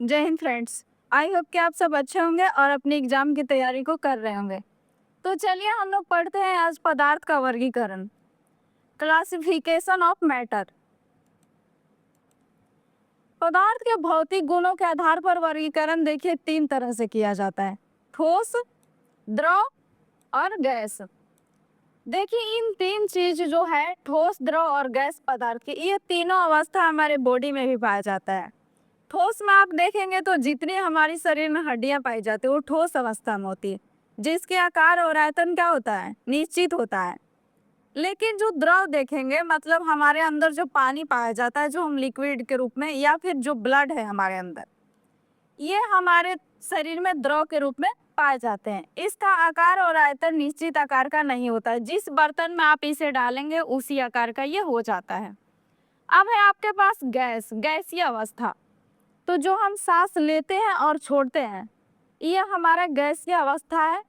जय Hind friends. I hope कि आप सब अच्छे होंगे और अपनी एग्जाम की तैयारी को कर रहे होंगे। तो चलिए हम लोग पढ़ते हैं आज पदार्थ का वर्गीकरण, क्लासिफिकेशन ऑफ मैटर। पदार्थ के भौतिक गुणों के आधार पर वर्गीकरण देखिए 3 तरह से किया जाता है: ठोस, द्रव और गैस। देखिए इन 3 चीज जो है ठोस, द्रव और गैस पदार्थ की, ये तीनों अवस्था हमारे बॉडी में भी पाया जाता है। ठोस में आप देखेंगे तो जितनी हमारी शरीर में हड्डियां पाई जाती है वो ठोस अवस्था में होती है, जिसके आकार और आयतन क्या होता है, निश्चित होता है। लेकिन जो द्रव देखेंगे मतलब हमारे अंदर जो पानी पाया जाता है, जो हम लिक्विड के रूप में, या फिर जो ब्लड है हमारे अंदर, ये हमारे शरीर में द्रव के रूप में पाए जाते हैं। इसका आकार और आयतन निश्चित आकार का नहीं होता है, जिस बर्तन में आप इसे डालेंगे उसी आकार का ये हो जाता है। अब है आपके पास गैस, गैसीय अवस्था। तो जो हम सांस लेते हैं और छोड़ते हैं, ये हमारा गैसीय अवस्था है।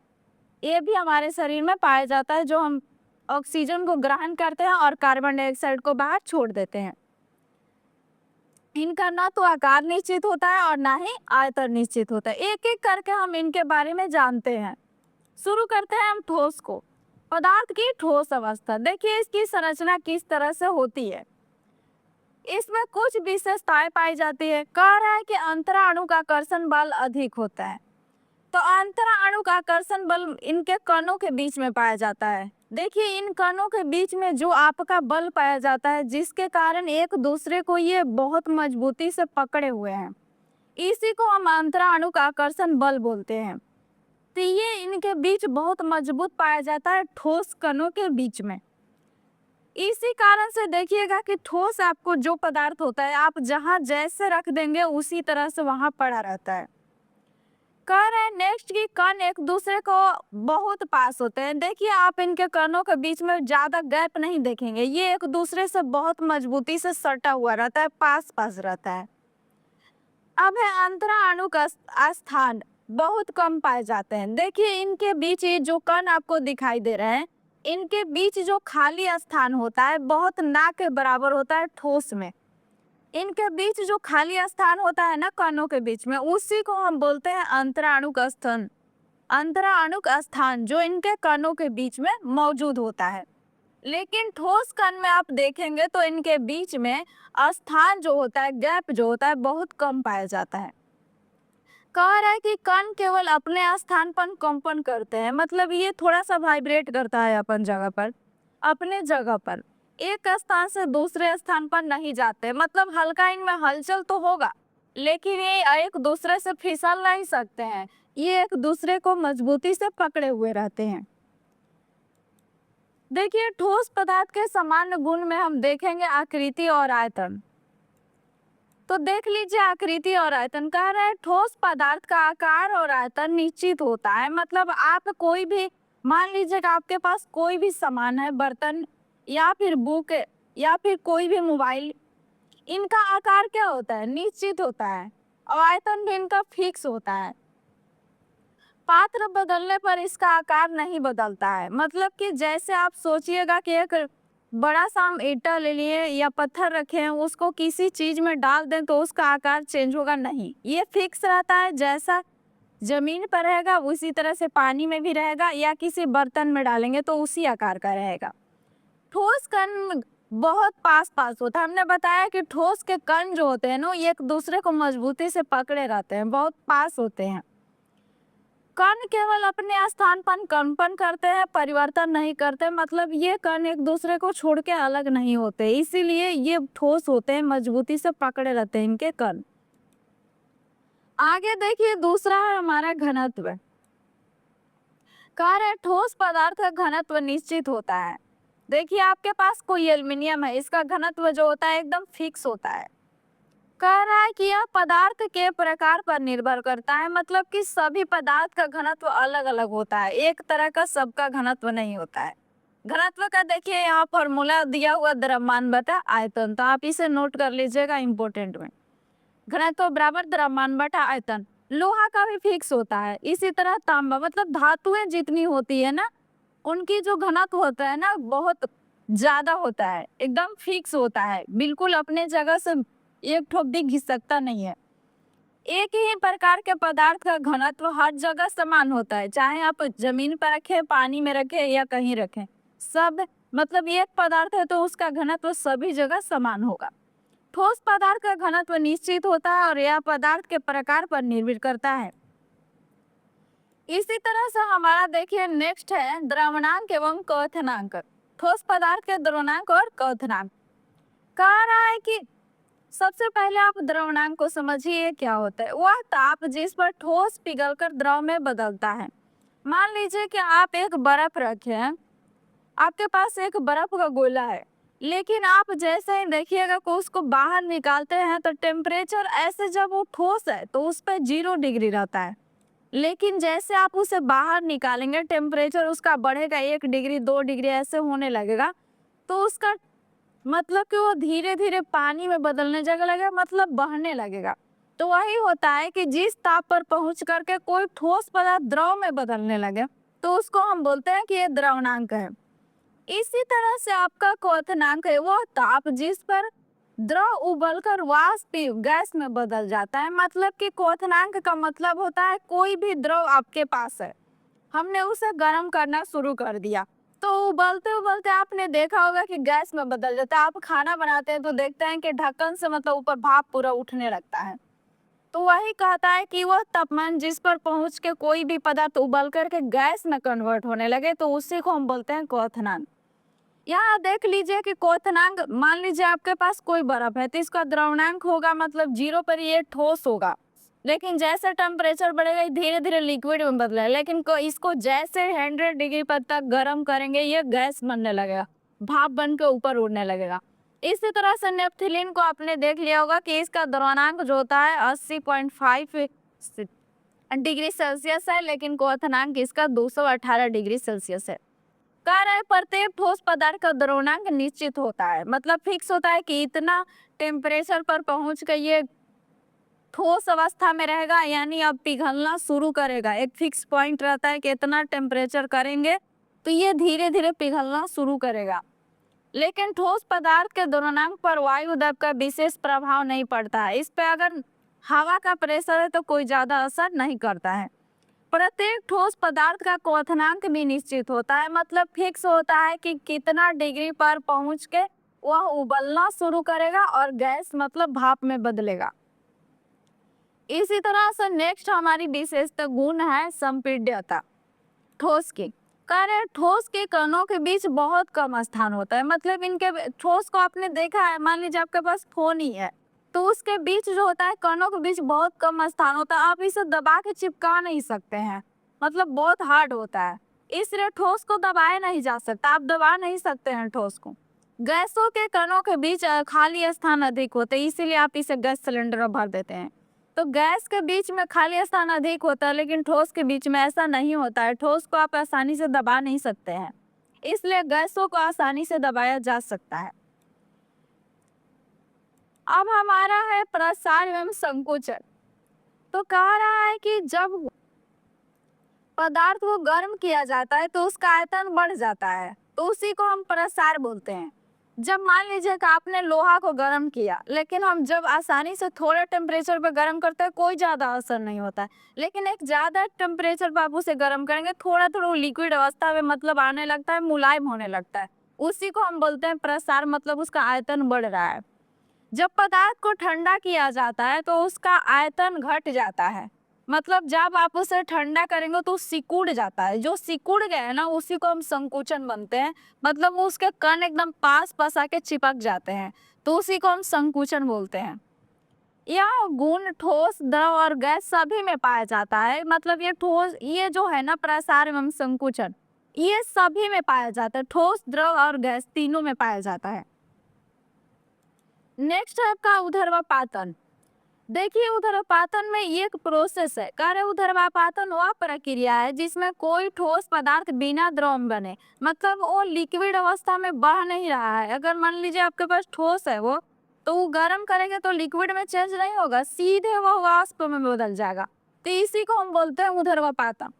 ये भी हमारे शरीर में पाया जाता है, जो हम ऑक्सीजन को ग्रहण करते हैं और कार्बन डाइऑक्साइड को बाहर छोड़ देते हैं। इनका ना तो आकार निश्चित होता है और ना ही आयतन निश्चित होता है। एक एक करके हम इनके बारे में जानते हैं। शुरू करते हैं हम ठोस को। पदार्थ की ठोस अवस्था, देखिए इसकी संरचना किस तरह से होती है। इसमें कुछ विशेषताएं पाई जाती है। कह रहा है कि अंतराणु का आकर्षण बल अधिक होता है। तो अंतराणु का आकर्षण बल इनके कणों के बीच में पाया जाता है। देखिए इन कणों के बीच में जो आपका बल पाया जाता है, जिसके कारण एक दूसरे को ये बहुत मजबूती से पकड़े हुए हैं, इसी को हम अंतराणु का आकर्षण बल बोलते हैं। तो ये इनके बीच बहुत मजबूत पाया जाता है, ठोस कणों के बीच में। इसी कारण से देखिएगा कि ठोस आपको जो पदार्थ होता है, आप जहां जैसे रख देंगे उसी तरह से वहां पड़ा रहता है। कह रहे हैं नेक्स्ट की कण एक दूसरे को बहुत पास होते हैं। देखिए आप इनके कणों के बीच में ज्यादा गैप नहीं देखेंगे, ये एक दूसरे से बहुत मजबूती से सटा हुआ रहता है, पास पास रहता है। अब है अंतराणु का स्थान बहुत कम पाए जाते हैं। देखिए इनके बीच ये जो कण आपको दिखाई दे रहे हैं, इनके बीच जो खाली स्थान होता है बहुत ना के बराबर होता है ठोस में। इनके बीच जो खाली स्थान होता है ना कणों के बीच में, उसी को हम बोलते हैं अंतराणु का स्थान। अंतराणु का स्थान जो इनके कणों के बीच में मौजूद होता है। लेकिन ठोस कण में आप देखेंगे तो इनके बीच में स्थान जो होता है, गैप जो होता है, बहुत कम पाया जाता है। कह रहा है कि कण केवल अपने स्थान पर कंपन करते हैं, मतलब ये थोड़ा सा वाइब्रेट करता है अपन जगह पर, अपने जगह पर, एक स्थान से दूसरे स्थान पर नहीं जाते। मतलब हल्का इनमें हलचल तो होगा, लेकिन ये एक दूसरे से फिसल नहीं सकते हैं, ये एक दूसरे को मजबूती से पकड़े हुए रहते हैं। देखिए ठोस पदार्थ के सामान्य गुण में हम देखेंगे आकृति और आयतन। तो देख लीजिए आकृति और आयतन। कह रहे हैं ठोस पदार्थ का आकार और आयतन निश्चित होता है। मतलब आप कोई भी, मान लीजिए कि आपके पास कोई भी सामान है, बर्तन या फिर बुक या फिर कोई भी मोबाइल, इनका आकार क्या होता है, निश्चित होता है, और आयतन भी इनका फिक्स होता है। पात्र बदलने पर इसका आकार नहीं बदलता है। मतलब कि जैसे आप सोचिएगा कि एक बड़ा सा हम ईंटा ले लिए या पत्थर रखे हैं, उसको किसी चीज में डाल दें तो उसका आकार चेंज होगा नहीं, ये फिक्स रहता है। जैसा जमीन पर रहेगा उसी तरह से पानी में भी रहेगा, या किसी बर्तन में डालेंगे तो उसी आकार का रहेगा। ठोस कण बहुत पास पास होता है। हमने बताया कि ठोस के कण जो होते हैं ना, ये एक दूसरे को मजबूती से पकड़े रहते हैं, बहुत पास होते हैं। कण केवल अपने स्थान पर कंपन करते हैं, परिवर्तन नहीं करते। मतलब ये कण एक दूसरे को छोड़ के अलग नहीं होते, इसीलिए ये ठोस होते हैं, मजबूती से पकड़े रहते हैं इनके कण। आगे देखिए दूसरा है हमारा घनत्व। कह रहे हैं ठोस पदार्थ का घनत्व निश्चित होता है। देखिए आपके पास कोई एल्युमिनियम है, इसका घनत्व जो होता है एकदम फिक्स होता है। कह रहा है कि यह पदार्थ के प्रकार पर निर्भर करता है। मतलब कि सभी पदार्थ का घनत्व अलग अलग होता है, एक तरह का सबका घनत्व नहीं होता है। घनत्व का देखिए यहाँ फॉर्मूला दिया हुआ, द्रव्यमान बटा आयतन, तो आप इसे नोट कर लीजिएगा इंपोर्टेंट में। घनत्व बराबर द्रव्यमान बटा आयतन। लोहा का भी फिक्स होता है, इसी तरह तांबा, मतलब धातुएं जितनी होती है ना, उनकी जो घनत्व होता है ना बहुत ज्यादा होता है, एकदम फिक्स होता है, बिल्कुल अपने जगह से एक ठोप भी घिस सकता नहीं है। एक ही प्रकार के पदार्थ का घनत्व हर जगह समान होता है, चाहे आप जमीन पर रखें, पानी में रखें या कहीं रखें। सब मतलब एक पदार्थ है तो उसका घनत्व सभी जगह समान होगा। ठोस पदार्थ का घनत्व निश्चित होता है और यह पदार्थ के प्रकार पर निर्भर करता है। इसी तरह से हमारा देखिए नेक्स्ट है द्रवणांक एवं क्वथनांक। ठोस पदार्थ के द्रवणांक और क्वथनांक। कह रहा है कि सबसे पहले आप द्रवणांक को समझिए क्या होता है। वह ताप जिस पर ठोस पिघलकर द्रव में बदलता है। मान लीजिए कि आप एक बर्फ रखे हैं, आपके पास एक बर्फ का गोला है, लेकिन आप जैसे ही देखिएगा कि उसको बाहर निकालते हैं तो टेम्परेचर ऐसे जब वो ठोस है तो उस पर 0 डिग्री रहता है, लेकिन जैसे आप उसे बाहर निकालेंगे टेम्परेचर उसका बढ़ेगा 1 डिग्री 2 डिग्री ऐसे होने लगेगा। तो उसका मतलब कि वो धीरे धीरे पानी में बदलने जगह लगेगा, मतलब बहने लगेगा। तो वही होता है कि जिस ताप पर पहुंच करके कोई ठोस पदार्थ द्रव में बदलने लगे तो उसको हम बोलते हैं कि ये द्रवणांक है। इसी तरह से आपका क्वथनांक है वो ताप जिस पर द्रव उबलकर वाष्प गैस में बदल जाता है। मतलब कि क्वथनांक का मतलब होता है कोई भी द्रव आपके पास है, हमने उसे गर्म करना शुरू कर दिया तो उबलते उबलते आपने देखा होगा कि गैस में बदल जाता है। आप खाना बनाते हैं तो देखते हैं कि ढक्कन से मतलब ऊपर भाप पूरा उठने लगता है। तो वही कहता है कि वह तापमान जिस पर पहुंच के कोई भी पदार्थ उबल करके गैस में कन्वर्ट होने लगे तो उसी को हम बोलते हैं क्वथनांक। यहाँ देख लीजिए कि क्वथनांक, मान लीजिए आपके पास कोई बर्फ है तो इसका द्रवणांक होगा मतलब 0 पर ये ठोस होगा, लेकिन जैसे टेम्परेचर बढ़ेगा धीरे धीरे लिक्विड में बदलेगा। लेकिन इसको जैसे 100 डिग्री पर तक गर्म करेंगे ये गैस बनने लगेगा, भाप बन के ऊपर उड़ने लगेगा। इसी तरह से नेप्थिलीन को आपने देख लिया होगा कि इसका द्रवणांक जो होता है 80.5 डिग्री सेल्सियस है, लेकिन क्वथनांक इसका 218 डिग्री सेल्सियस है। कह रहे हैं प्रत्येक ठोस पदार्थ का द्रवणांक निश्चित होता है, मतलब फिक्स होता है कि इतना टेम्परेचर पर पहुंच के ये ठोस अवस्था में रहेगा, यानी अब पिघलना शुरू करेगा। एक फिक्स पॉइंट रहता है कि इतना टेम्परेचर करेंगे तो ये धीरे धीरे पिघलना शुरू करेगा। लेकिन ठोस पदार्थ के द्रवणांक पर वायु दाब का विशेष प्रभाव नहीं पड़ता है। इस पे अगर हवा का प्रेशर है तो कोई ज्यादा असर नहीं करता है। प्रत्येक ठोस पदार्थ का क्वथनांक भी निश्चित होता है, मतलब फिक्स होता है कि कितना डिग्री पर पहुंच के वह उबलना शुरू करेगा और गैस मतलब भाप में बदलेगा। इसी तरह से नेक्स्ट हमारी विशेषता गुण है संपीड्यता। ठोस की कह रहे हैं ठोस के कणों के बीच बहुत कम स्थान होता है, मतलब इनके ठोस को आपने देखा है, मान लीजिए आपके पास फोन ही है तो उसके बीच जो होता है कणों के बीच बहुत कम स्थान होता है। आप इसे दबा के चिपका नहीं सकते हैं, मतलब बहुत हार्ड होता है, इसलिए ठोस को दबाया नहीं जा सकता, आप दबा नहीं सकते हैं ठोस को। गैसों के कणों के बीच खाली स्थान अधिक होते हैं, इसीलिए आप इसे गैस सिलेंडर में भर देते हैं। तो गैस के बीच में खाली स्थान अधिक होता है, लेकिन ठोस के बीच में ऐसा नहीं होता है। ठोस को आप आसानी से दबा नहीं सकते हैं, इसलिए गैसों को आसानी से दबाया जा सकता है। अब हमारा है प्रसार एवं संकुचन। तो कह रहा है कि जब पदार्थ को गर्म किया जाता है तो उसका आयतन बढ़ जाता है, तो उसी को हम प्रसार बोलते हैं। जब मान लीजिए कि आपने लोहा को गर्म किया, लेकिन हम जब आसानी से थोड़े टेम्परेचर पर गर्म करते हैं कोई ज़्यादा असर नहीं होता है, लेकिन एक ज़्यादा टेम्परेचर पर आप उसे गर्म करेंगे थोड़ा थोड़ा लिक्विड अवस्था में मतलब आने लगता है, मुलायम होने लगता है, उसी को हम बोलते हैं प्रसार, मतलब उसका आयतन बढ़ रहा है। जब पदार्थ को ठंडा किया जाता है तो उसका आयतन घट जाता है, मतलब जब आप उसे ठंडा करेंगे तो सिकुड़ जाता है, जो सिकुड़ गया है ना उसी को हम संकुचन बनते हैं, मतलब वो उसके कण एकदम पास पास आके चिपक जाते हैं, तो उसी को हम संकुचन बोलते हैं। यह गुण ठोस द्रव और गैस सभी में पाया जाता है, मतलब ये ठोस ये जो है ना प्रसार एवं संकुचन ये सभी में पाया जाता है, ठोस द्रव और गैस तीनों में पाया जाता है। नेक्स्ट है आपका ऊर्ध्वापातन। देखिए ऊर्ध्वापातन में एक प्रोसेस है, कार्य ऊर्ध्वापातन वह प्रक्रिया है जिसमें कोई ठोस पदार्थ बिना द्रव में बने, मतलब वो लिक्विड अवस्था में बह नहीं रहा है। अगर मान लीजिए आपके पास ठोस है वो, तो वो गर्म करेंगे तो लिक्विड में चेंज नहीं होगा, सीधे वो वाष्प में बदल जाएगा, तो इसी को हम बोलते हैं ऊर्ध्वापातन।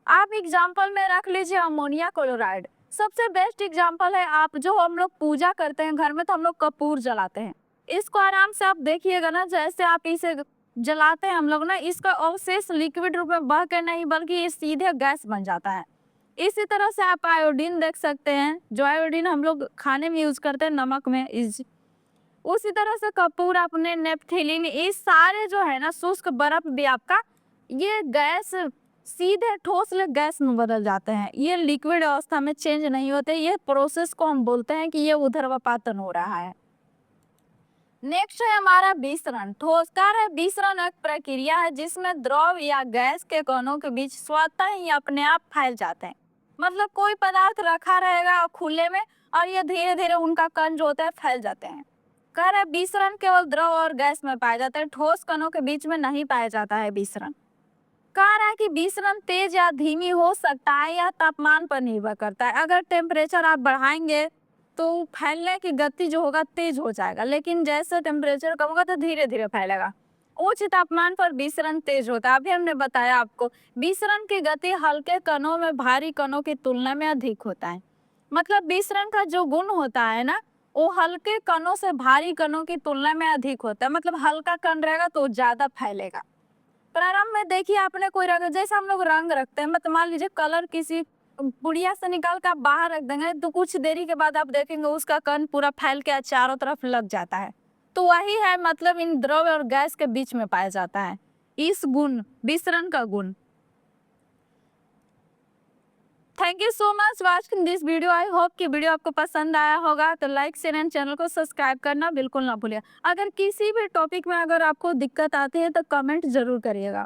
आप एग्जाम्पल में रख लीजिए अमोनिया क्लोराइड, सबसे बेस्ट एग्जाम्पल है। आप जो हम लोग पूजा करते हैं घर में तो हम लोग कपूर जलाते हैं, इसको आराम से आप देखिएगा ना, जैसे आप इसे जलाते हैं हम लोग ना, इसका अवशेष लिक्विड रूप में बह के नहीं बल्कि ये सीधे गैस बन जाता है। इसी तरह से आप आयोडीन देख सकते हैं, जो आयोडीन हम लोग खाने में यूज करते हैं नमक में, इस उसी तरह से कपूर, अपने नेपथलीन, इस सारे जो है ना शुष्क बर्फ भी आपका ये गैस सीधे ठोस ले गैस में बदल जाते हैं। ये लिक्विड अवस्था में चेंज नहीं होते। ये प्रोसेस को हम बोलते हैं कि ये ऊर्ध्वपातन हो रहा है। नेक्स्ट है हमारा विसरण। ठोसकार है विसरण एक प्रक्रिया है जिसमें द्रव या गैस के कणों के बीच स्वतः ही अपने आप फैल जाते हैं। मतलब कोई पदार्थ रखा रहेगा खुले में और ये धीरे धीरे उनका कण जो होता है फैल जाते हैं। कह रहे विसरण केवल द्रव और गैस में पाया जाता है, ठोस कणों के बीच में नहीं पाया जाता है विसरण। कह रहा है कि विसरण तेज या धीमी हो सकता है, यह तापमान पर निर्भर करता है। अगर टेम्परेचर आप बढ़ाएंगे तो फैलने की गति जो होगा तेज हो जाएगा, लेकिन जैसे टेम्परेचर कम होगा तो धीरे धीरे फैलेगा। उच्च तापमान पर विसरण तेज होता है। अभी हमने बताया आपको, विसरण की गति हल्के कणों में भारी कणों की तुलना में अधिक होता है। मतलब विसरण का जो गुण होता है ना, वो हल्के कणों से भारी कणों की तुलना में अधिक होता है। मतलब हल्का कण रहेगा तो ज्यादा फैलेगा। प्रारंभ में देखिए आपने कोई रंग, जैसे हम लोग रंग रखते हैं, मतलब मान लीजिए कलर किसी पुड़िया से निकाल कर आप बाहर रख देंगे तो कुछ देरी के बाद आप देखेंगे उसका कण पूरा फैल के चारों तरफ लग जाता है। तो वही है, मतलब इन द्रव और गैस के बीच में पाया जाता है इस गुण, विसरण का गुण। Thank you so much watching this video. I hope कि वीडियो आपको पसंद आया होगा, तो लाइक शेयर एंड चैनल को सब्सक्राइब करना बिल्कुल ना भूलिए। अगर किसी भी टॉपिक में अगर आपको दिक्कत आती है तो कमेंट जरूर करिएगा।